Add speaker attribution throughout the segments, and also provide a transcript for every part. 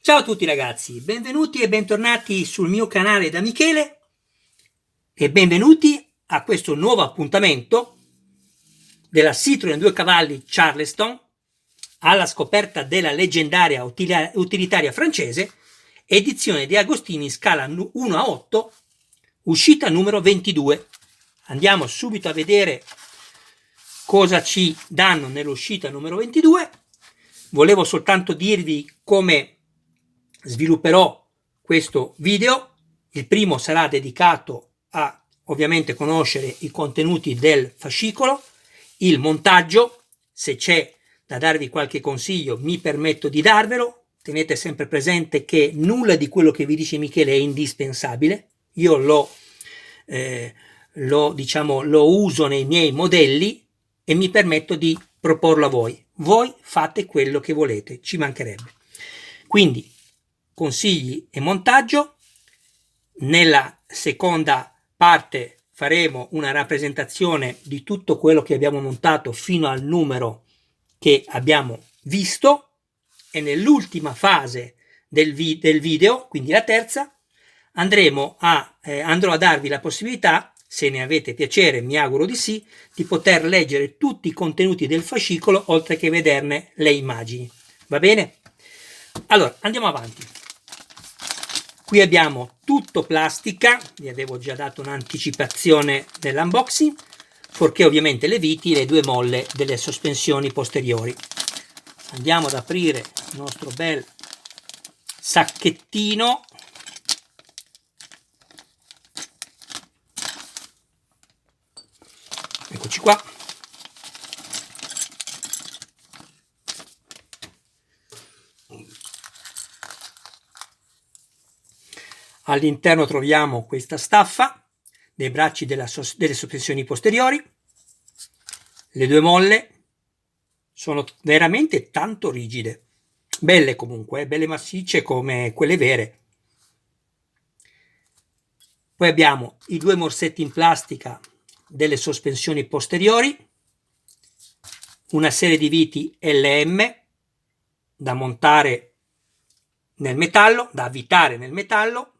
Speaker 1: Ciao a tutti ragazzi, benvenuti e bentornati sul mio canale da Michele e benvenuti a questo nuovo appuntamento della Citroen 2 cavalli Charleston alla scoperta della leggendaria utilitaria francese, edizione di Agostini in scala 1:8, uscita numero 22. Andiamo subito a vedere cosa ci danno nell'uscita numero 22. Volevo soltanto dirvi come svilupperò questo video. Il primo sarà dedicato a ovviamente conoscere i contenuti del fascicolo, il montaggio. Se c'è da darvi qualche consiglio mi permetto di darvelo. Tenete sempre presente che nulla di quello che vi dice Michele è indispensabile. Io lo uso nei miei modelli e mi permetto di proporlo a voi. Voi fate quello che volete, ci mancherebbe. Quindi consigli e montaggio. Nella seconda parte faremo una rappresentazione di tutto quello che abbiamo montato fino al numero che abbiamo visto, e nell'ultima fase del video, quindi la terza, andrò a darvi la possibilità, se ne avete piacere, mi auguro di sì, di poter leggere tutti i contenuti del fascicolo oltre che vederne le immagini. Va bene? Allora, andiamo avanti. Qui abbiamo tutto plastica, vi avevo già dato un'anticipazione dell'unboxing, fuorché ovviamente le viti e le due molle delle sospensioni posteriori. Andiamo ad aprire il nostro bel sacchettino. Eccoci qua. All'interno troviamo questa staffa dei bracci delle sospensioni posteriori. Le due molle sono veramente tanto rigide, belle comunque, belle massicce come quelle vere. Poi abbiamo i due morsetti in plastica delle sospensioni posteriori, una serie di viti LM da montare nel metallo, da avvitare nel metallo,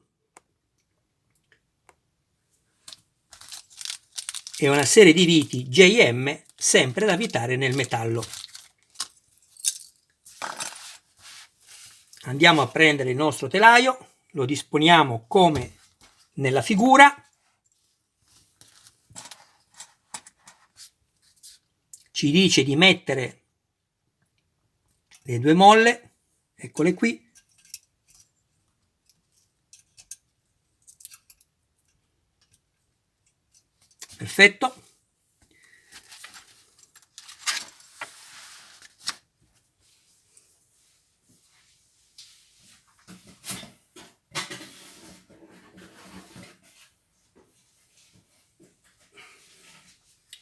Speaker 1: e una serie di viti JM sempre da avvitare nel metallo. Andiamo a prendere il nostro telaio, lo disponiamo come nella figura, ci dice di mettere le due molle, eccole qui, perfetto.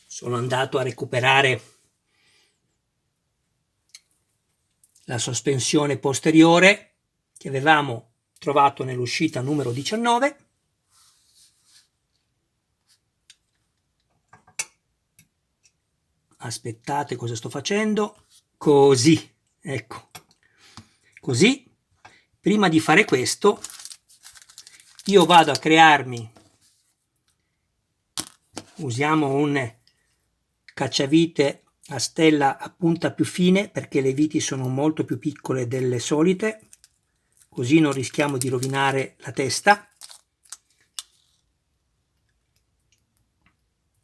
Speaker 1: Sono andato a recuperare la sospensione posteriore che avevamo trovato nell'uscita numero 19. Aspettate, cosa sto facendo? Così, ecco, così. Prima di fare questo io vado a crearmi, usiamo un cacciavite a stella a punta più fine perché le viti sono molto più piccole delle solite, così non rischiamo di rovinare la testa,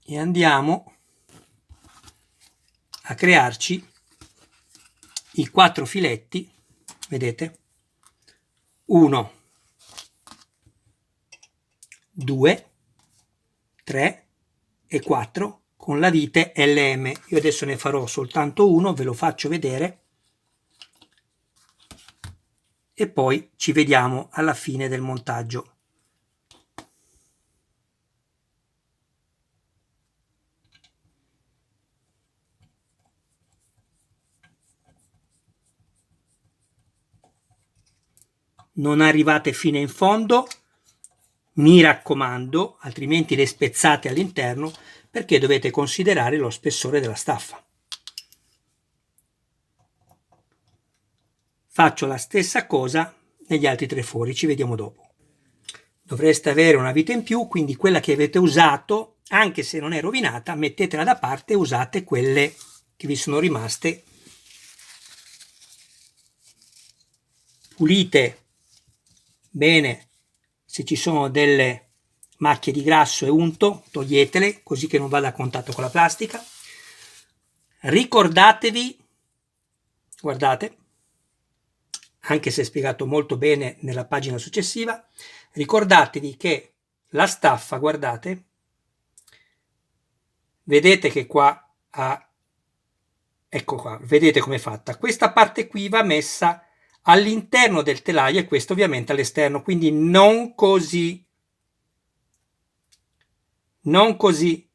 Speaker 1: e andiamo a crearci i 4 filetti, vedete, 1, 2, 3 e 4 con la vite LM. Io adesso ne farò soltanto uno, ve lo faccio vedere e poi ci vediamo alla fine del montaggio. Non arrivate fino in fondo, mi raccomando, altrimenti le spezzate all'interno, perché dovete considerare lo spessore della staffa. Faccio la stessa cosa negli altri 3 fori. Ci vediamo dopo. Dovreste avere una vite in più, quindi quella che avete usato, anche se non è rovinata, mettetela da parte e usate quelle che vi sono rimaste pulite bene. Se ci sono delle macchie di grasso e unto, toglietele così che non vada a contatto con la plastica. Ricordatevi, guardate, anche se è spiegato molto bene nella pagina successiva, ricordatevi che la staffa, guardate, vedete che qua ecco qua, vedete com'è fatta. Questa parte qui va messa all'interno del telaio e questo ovviamente all'esterno, quindi non così, non così.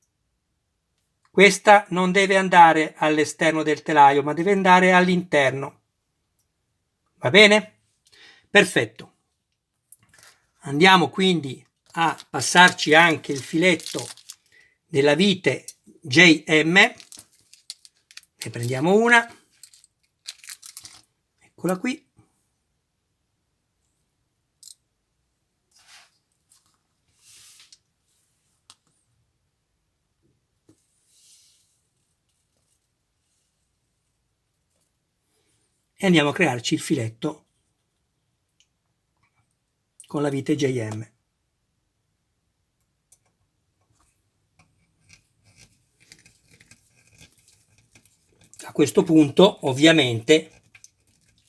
Speaker 1: Questa non deve andare all'esterno del telaio, ma deve andare all'interno. Va bene? Perfetto. Andiamo quindi a passarci anche il filetto della vite JM. Ne prendiamo una. Eccola qui. E andiamo a crearci il filetto con la vite JM. A questo punto, ovviamente,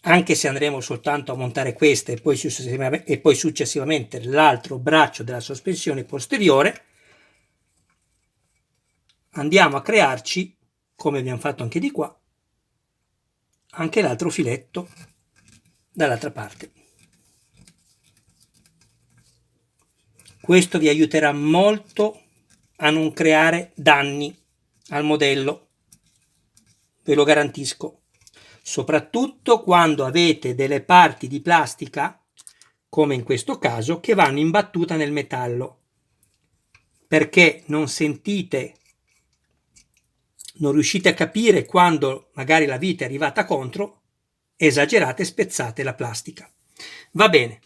Speaker 1: anche se andremo soltanto a montare questa e poi successivamente l'altro braccio della sospensione posteriore, andiamo a crearci, come abbiamo fatto anche di qua, anche l'altro filetto dall'altra parte. Questo vi aiuterà molto a non creare danni al modello, ve lo garantisco, soprattutto quando avete delle parti di plastica, come in questo caso, che vanno in battuta nel metallo, perché non riuscite a capire quando magari la vite è arrivata contro, esagerate e spezzate la plastica. Va bene.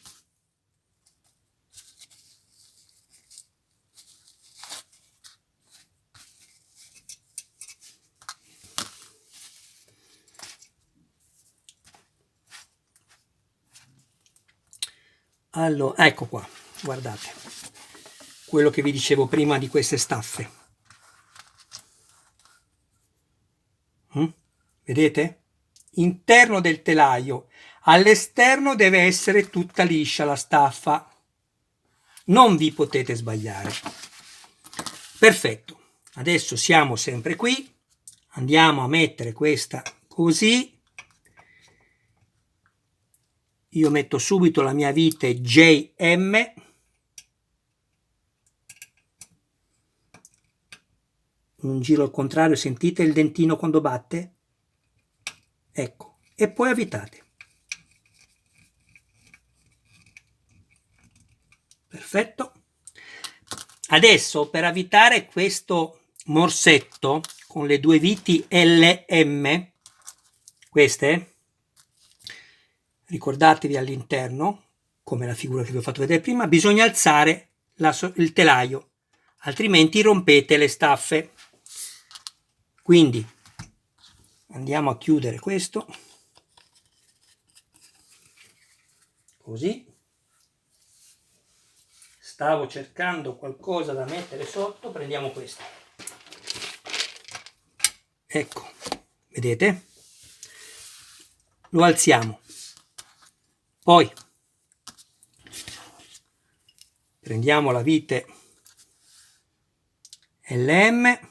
Speaker 1: Allora, ecco qua, guardate, quello che vi dicevo prima di queste staffe. Vedete? Interno del telaio, all'esterno deve essere tutta liscia la staffa, non vi potete sbagliare. Perfetto, adesso siamo sempre qui, andiamo a mettere questa così. Io metto subito la mia vite JM, un giro al contrario, sentite il dentino quando batte? Ecco, e poi avvitate. Perfetto. Adesso per avvitare questo morsetto con le due viti LM, queste, ricordatevi all'interno, come la figura che vi ho fatto vedere prima, bisogna alzare il telaio, altrimenti rompete le staffe. Quindi andiamo a chiudere questo, così. Stavo cercando qualcosa da mettere sotto, prendiamo questo. Ecco, vedete? Lo alziamo. Poi prendiamo la vite LM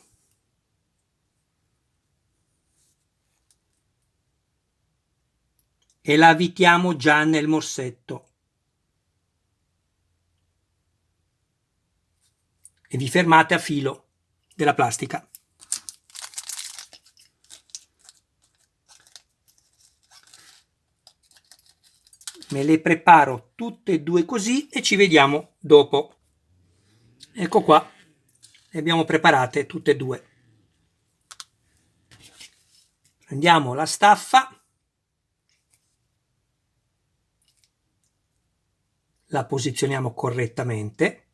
Speaker 1: e la avvitiamo già nel morsetto. E vi fermate a filo della plastica. Me le preparo tutte e due così e ci vediamo dopo. Ecco qua, le abbiamo preparate tutte e due. Prendiamo la staffa la posizioniamo correttamente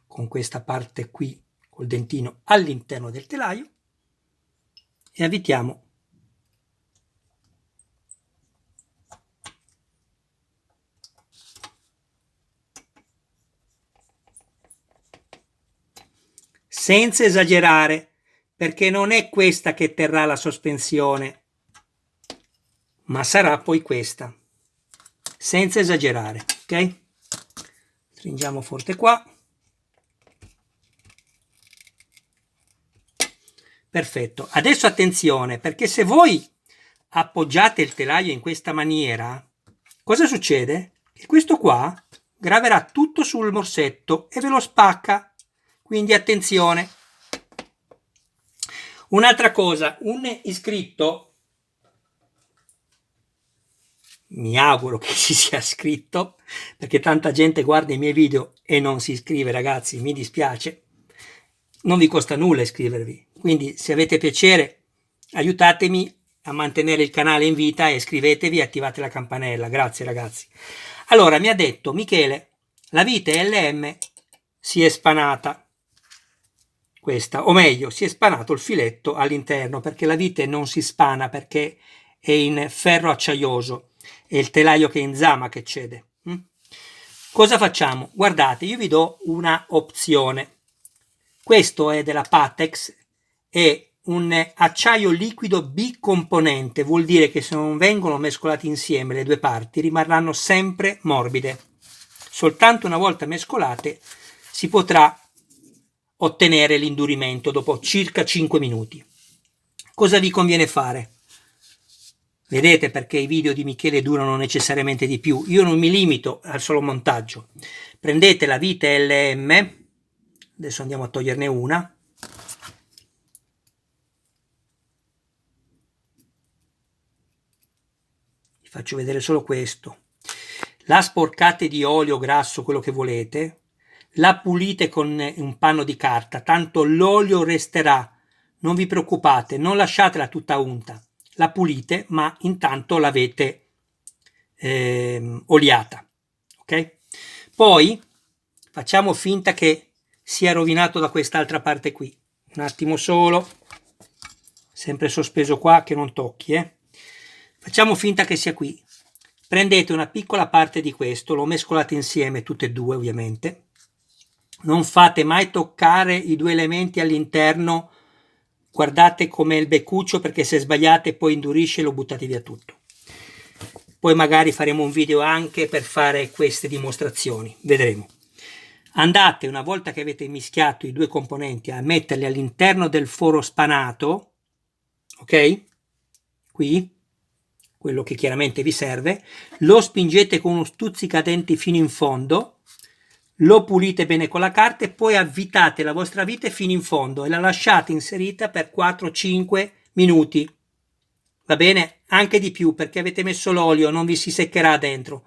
Speaker 1: con questa parte qui col dentino all'interno del telaio e avvitiamo senza esagerare, perché non è questa che terrà la sospensione, ma sarà poi questa, senza esagerare, ok? Stringiamo forte qua. Perfetto. Adesso attenzione, perché se voi appoggiate il telaio in questa maniera, cosa succede? Che questo qua graverà tutto sul morsetto e ve lo spacca. Quindi attenzione. Un'altra cosa, un iscritto, mi auguro che si sia iscritto, perché tanta gente guarda i miei video e non si iscrive, ragazzi, mi dispiace. Non vi costa nulla iscrivervi, quindi se avete piacere aiutatemi a mantenere il canale in vita e iscrivetevi e attivate la campanella. Grazie ragazzi. Allora mi ha detto Michele, la vite LM si è spanata, questa, o meglio si è spanato il filetto all'interno, perché la vite non si spana perché è in ferro acciaioso, è il telaio che è in zama che cede. Cosa facciamo? Guardate, io vi do una opzione. Questo è della Patex, è un acciaio liquido bicomponente, vuol dire che se non vengono mescolati insieme le due parti rimarranno sempre morbide. Soltanto una volta mescolate si potrà ottenere l'indurimento dopo circa 5 minuti. Cosa vi conviene fare? Vedete perché i video di Michele durano necessariamente di più. Io non mi limito al solo montaggio. Prendete la vite LM, adesso andiamo a toglierne una. Vi faccio vedere solo questo. La sporcate di olio, grasso, quello che volete. La pulite con un panno di carta, tanto l'olio resterà. Non vi preoccupate, non lasciatela tutta unta. La pulite, ma intanto l'avete oliata. Ok? Poi facciamo finta che sia rovinato da quest'altra parte qui. Un attimo solo, sempre sospeso qua, che non tocchi. Facciamo finta che sia qui. Prendete una piccola parte di questo, lo mescolate insieme, tutte e due ovviamente. Non fate mai toccare i due elementi all'interno. Guardate com'è il beccuccio, perché se sbagliate poi indurisce e lo buttate via tutto. Poi magari faremo un video anche per fare queste dimostrazioni, vedremo. Andate, una volta che avete mischiato i due componenti, a metterli all'interno del foro spanato, ok? Qui, quello che chiaramente vi serve, lo spingete con uno stuzzicadenti fino in fondo, lo pulite bene con la carta e poi avvitate la vostra vite fino in fondo e la lasciate inserita per 4-5 minuti. Va bene? Anche di più, perché avete messo l'olio, non vi si seccherà dentro.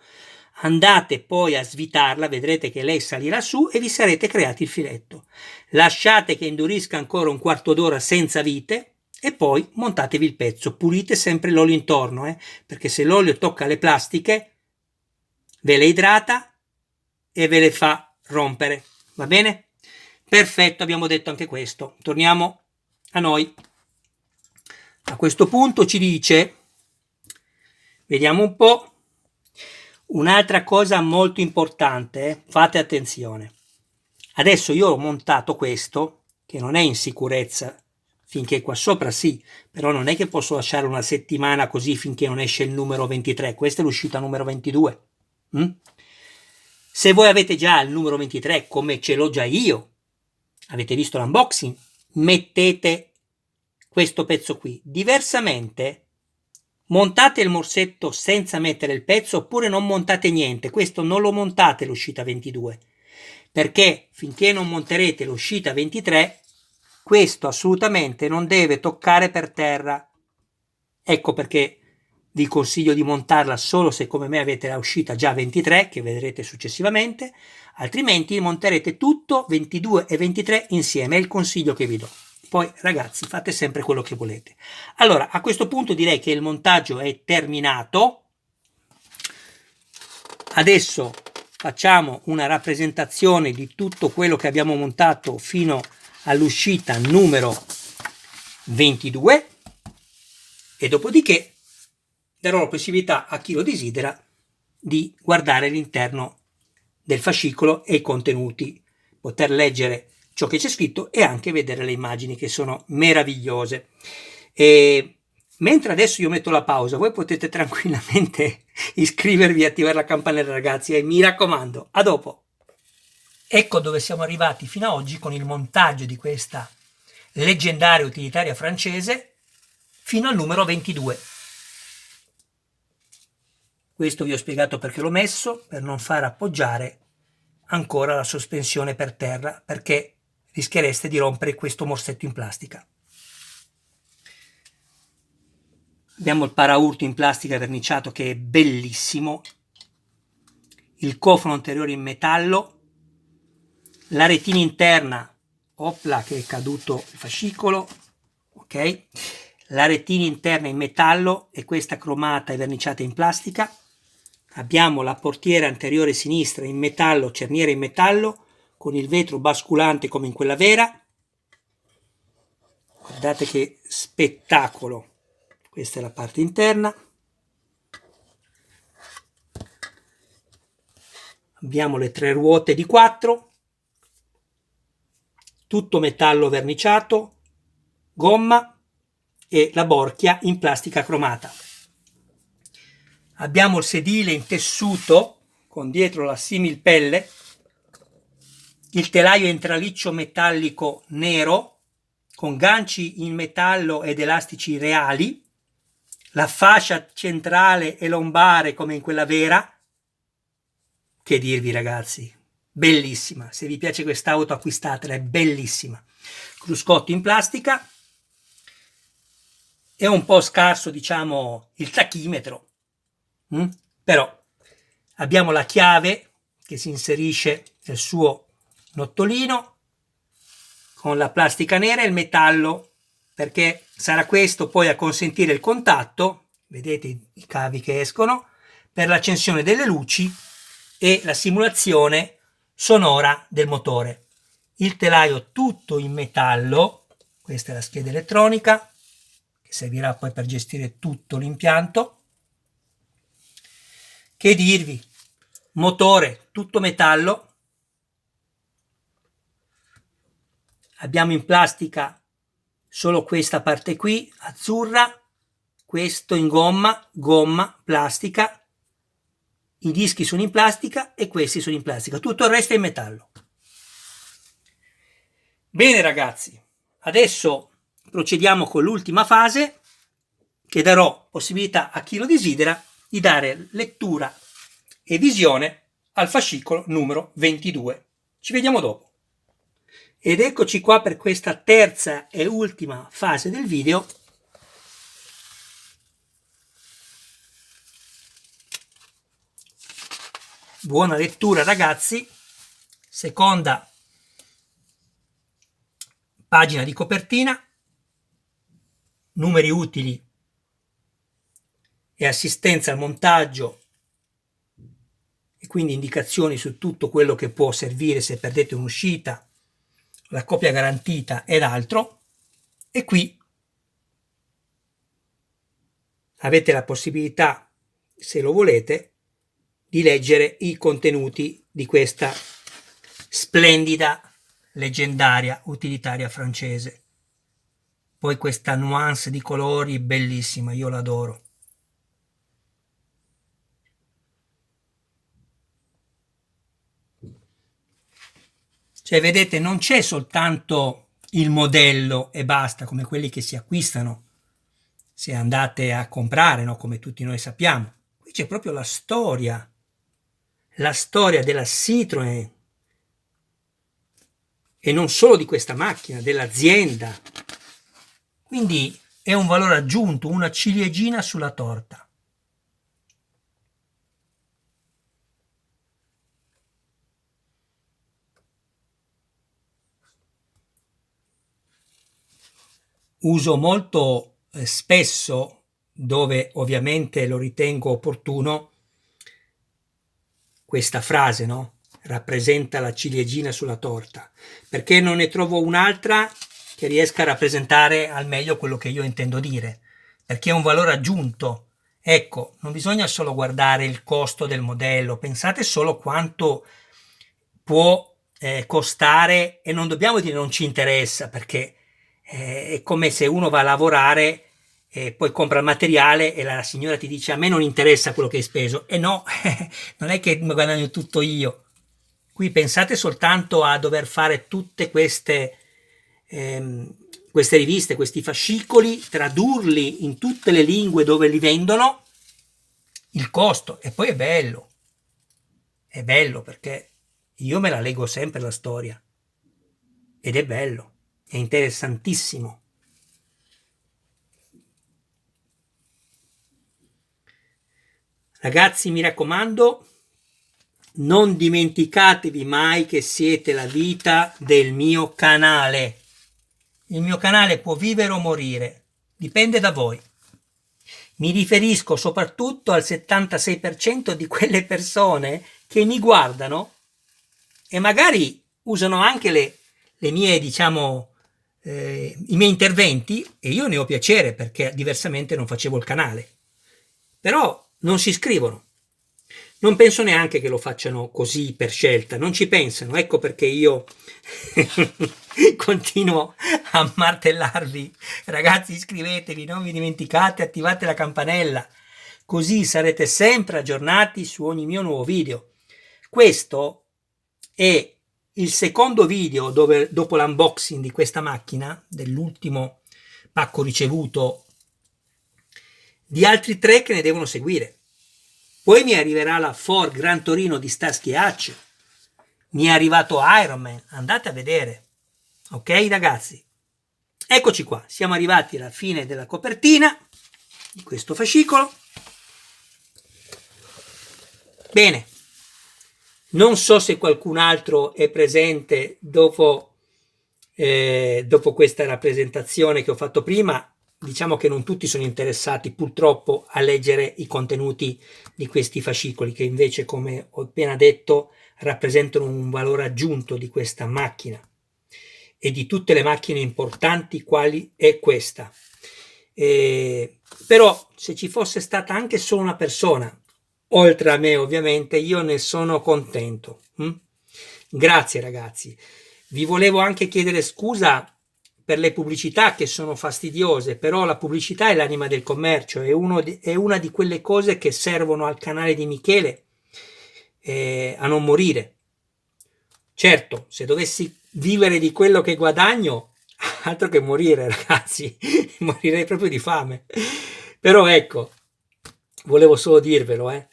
Speaker 1: Andate poi a svitarla, vedrete che lei salirà su e vi sarete creati il filetto. Lasciate che indurisca ancora un quarto d'ora senza vite e poi montatevi il pezzo. Pulite sempre l'olio intorno, perché se l'olio tocca le plastiche ve le idrata e ve le fa rompere. Va bene? Perfetto, abbiamo detto anche questo. Torniamo a noi. A questo punto ci dice, vediamo un po', un'altra cosa molto importante, fate attenzione. Adesso io ho montato questo, che non è in sicurezza, finché qua sopra sì, però non è che posso lasciare una settimana così finché non esce il numero 23, questa è l'uscita numero 22. Se voi avete già il numero 23, come ce l'ho già io, avete visto l'unboxing, mettete questo pezzo qui. Diversamente, montate il morsetto senza mettere il pezzo oppure non montate niente. Questo non lo montate l'uscita 22, perché finché non monterete l'uscita 23, questo assolutamente non deve toccare per terra. Ecco perché vi consiglio di montarla solo se come me avete la uscita già 23, che vedrete successivamente, altrimenti monterete tutto 22 e 23 insieme, è il consiglio che vi do. Poi ragazzi fate sempre quello che volete. Allora a questo punto direi che il montaggio è terminato. Adesso facciamo una rappresentazione di tutto quello che abbiamo montato fino all'uscita numero 22 e dopodiché darò la possibilità a chi lo desidera di guardare l'interno del fascicolo e i contenuti, poter leggere ciò che c'è scritto e anche vedere le immagini che sono meravigliose. E mentre adesso io metto la pausa, voi potete tranquillamente iscrivervi e attivare la campanella, ragazzi, e mi raccomando, a dopo. Ecco dove siamo arrivati fino ad oggi con il montaggio di questa leggendaria utilitaria francese fino al numero 22. Questo vi ho spiegato perché l'ho messo, per non far appoggiare ancora la sospensione per terra, perché rischiereste di rompere questo morsetto in plastica. Abbiamo il paraurto in plastica verniciato che è bellissimo, il cofano anteriore in metallo, la retina interna, opla che è caduto il fascicolo, ok? La retina interna in metallo e questa cromata e verniciata in plastica. Abbiamo la portiera anteriore sinistra in metallo, cerniera in metallo, con il vetro basculante come in quella vera. Guardate che spettacolo! Questa è la parte interna. Abbiamo le 3 ruote di 4, tutto metallo verniciato, gomma e la borchia in plastica cromata. Abbiamo il sedile in tessuto con dietro la similpelle, il telaio in traliccio metallico nero con ganci in metallo ed elastici reali, la fascia centrale e lombare come in quella vera. Che dirvi, ragazzi, bellissima, se vi piace quest'auto acquistatela, è bellissima. Cruscotto in plastica, è un po' scarso diciamo il tachimetro, però abbiamo la chiave che si inserisce nel suo nottolino con la plastica nera e il metallo, perché sarà questo poi a consentire il contatto, vedete i cavi che escono, per l'accensione delle luci e la simulazione sonora del motore. Il telaio tutto in metallo, questa è la scheda elettronica che servirà poi per gestire tutto l'impianto. Che dirvi, motore tutto metallo, abbiamo in plastica solo questa parte qui azzurra, questo in gomma, plastica, i dischi sono in plastica e questi sono in plastica, tutto il resto è in metallo. Bene ragazzi, adesso procediamo con l'ultima fase, che darò possibilità a chi lo desidera di dare lettura e visione al fascicolo numero 22. Ci vediamo dopo. Ed eccoci qua per questa terza e ultima fase del video. Buona lettura ragazzi. Seconda pagina di copertina, numeri utili e assistenza al montaggio e quindi indicazioni su tutto quello che può servire se perdete un'uscita, la copia garantita ed altro. E qui avete la possibilità, se lo volete, di leggere i contenuti di questa splendida, leggendaria utilitaria francese. Poi questa nuance di colori bellissima, io l'adoro. Cioè, vedete, non c'è soltanto il modello e basta, come quelli che si acquistano se andate a comprare, no? Come tutti noi sappiamo. Qui c'è proprio la storia della Citroën, e non solo di questa macchina, dell'azienda. Quindi è un valore aggiunto, una ciliegina sulla torta. Uso molto spesso, dove ovviamente lo ritengo opportuno, questa frase, no? Rappresenta la ciliegina sulla torta, perché non ne trovo un'altra che riesca a rappresentare al meglio quello che io intendo dire, perché è un valore aggiunto. Ecco, non bisogna solo guardare il costo del modello, pensate solo quanto può costare, e non dobbiamo dire non ci interessa, perché è come se uno va a lavorare e poi compra il materiale e la signora ti dice a me non interessa quello che hai speso, e no, non è che guadagno tutto io. Qui pensate soltanto a dover fare tutte queste riviste, questi fascicoli, tradurli in tutte le lingue dove li vendono, il costo. E poi è bello perché io me la leggo sempre la storia ed è bello, è interessantissimo. Ragazzi, mi raccomando, non dimenticatevi mai che siete la vita del mio canale. Il mio canale può vivere o morire, dipende da voi. Mi riferisco soprattutto al 76% di quelle persone che mi guardano e magari usano anche le mie, diciamo, i miei interventi, e io ne ho piacere perché diversamente non facevo il canale. Però non si iscrivono. Non penso neanche che lo facciano così per scelta, non ci pensano. Ecco perché io continuo a martellarvi. Ragazzi, iscrivetevi, non vi dimenticate, attivate la campanella, così sarete sempre aggiornati su ogni mio nuovo video. Questo è il secondo video dopo l'unboxing di questa macchina, dell'ultimo pacco ricevuto, di altri 3 che ne devono seguire. Poi mi arriverà la Ford Gran Torino di Starsky Hutch, mi è arrivato Ironman, andate a vedere. Ok ragazzi? Eccoci qua, siamo arrivati alla fine della copertina di questo fascicolo. Bene, non so se qualcun altro è presente dopo questa rappresentazione che ho fatto prima. Diciamo che non tutti sono interessati purtroppo a leggere i contenuti di questi fascicoli, che invece, come ho appena detto, rappresentano un valore aggiunto di questa macchina e di tutte le macchine importanti quali è questa. Però se ci fosse stata anche solo una persona, oltre a me ovviamente, io ne sono contento. Grazie ragazzi. Vi volevo anche chiedere scusa per le pubblicità che sono fastidiose, però la pubblicità è l'anima del commercio, è una di quelle cose che servono al canale di Michele a non morire. Certo, se dovessi vivere di quello che guadagno, altro che morire ragazzi, morirei proprio di fame. Però ecco, volevo solo dirvelo,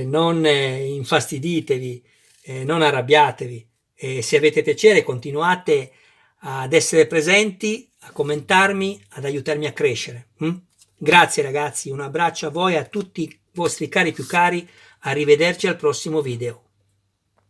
Speaker 1: non infastiditevi, non arrabbiatevi, se avete piacere continuate ad essere presenti, a commentarmi, ad aiutarmi a crescere. Grazie ragazzi, un abbraccio a voi e a tutti i vostri cari più cari, arrivederci al prossimo video.